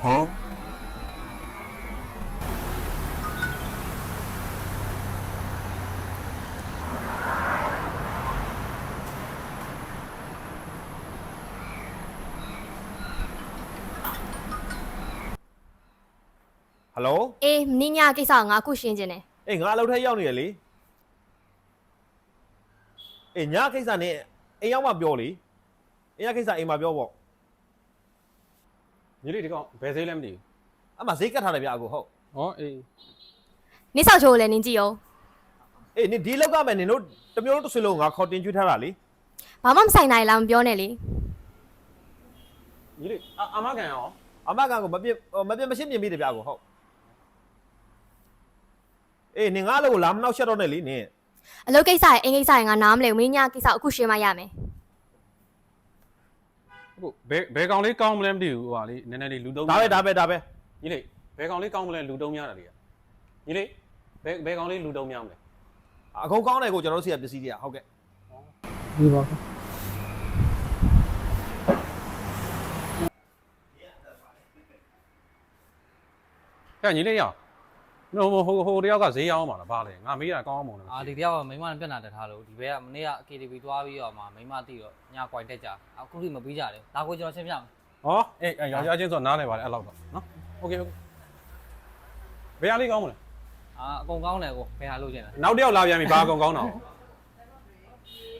Huh? Hello? အေးမင်းညာကိစ္စကိုငါအခုရှင်းခြင်းတယ် အေးငါအလုပ်ထက်ရောက်နေရလေအေးညကိစ္စနဲ့အိမ်ရောက်မှပြောလေအိမ်ရကိစ္စအိမ်မှာပြောပေါ့ ညီလေးဒီကောင်ဘယ်ဈေးလဲမသိ အမှဈေးကတ်ထားတယ်ဗျအခုဟုတ် ဘူးဟောအေး နင်းဆောက်ချိုးကိုလည်းနင်းကြည့်အောင် အေးနင်ဒီလောက်ကမယ်နင်တို့တစ်မျိုးလုံးတစ်ဆွေလုံးငါခေါ်တင်ကျွေးထားတာလေ ဘာမှမဆိုင်နိုင်လားမပြောနဲ့လေ ညီလေးအမကန်ရော အမကကိုမပြစ်မရှင်းမြင်မိတယ်ဗျအခုဟုတ်အေးနင်ငါအလုပ်ကိုလာမနှောက်ရှက်တော့နဲ့လေနင် အလုပ်ကိစ္စရဲ့အင်္ဂိစ္စရဲ့ငါနားမလဲဘူးမင်းညာကိစ္စကိုအခုရှင်းမှရမယ် ဟုတ်ဘယ်ကောင်လေးကောင်းမလဲမသိဘူးဟိုဟာလေးနည်းနည်းလေးလူတုံး ဒါပဲ ညီလေးဘယ်ကောင်လေးကောင်းမလဲလူတုံးများတာလေညီလေးဘယ်ကောင်လေးလူတုံးများမလဲ အကုန်ကောင်းတယ်ကိုကျွန်တော်တို့စီကပစ္စည်းတွေကဟုတ်ကဲ့ ဒီပါ ကဲညီလေးရဟိုတယောက်ကဈေးရောင်းမှာလားဗာလေငါမေးတာကောင်းအောင်မလို့ အာဒီတယောက်ကမိမနဲ့ပြက်နာတက်ထားလို့ဒီဘက်ကမနေ့က KTV သွားပြီးတော့မှမိမတိတော့ညကွိုင်တက်ကြအခုထိမပြီးကြတယ်ဒါကိုကျွန်တော်ရှင်းပြမယ် ဟောအေးရောင်ရချင်းဆိုနားလဲပါလေအဲ့လောက်တော့နော်โอเคဘယ်ဟာလေးကောင်းမလဲ အာအကုန်ကောင်းတယ်ကိုဘယ်ဟာလို့ရှင်းလဲ နောက်တစ်ယောက်လာပြန်ပြီဘာအကုန်ကောင်းတာ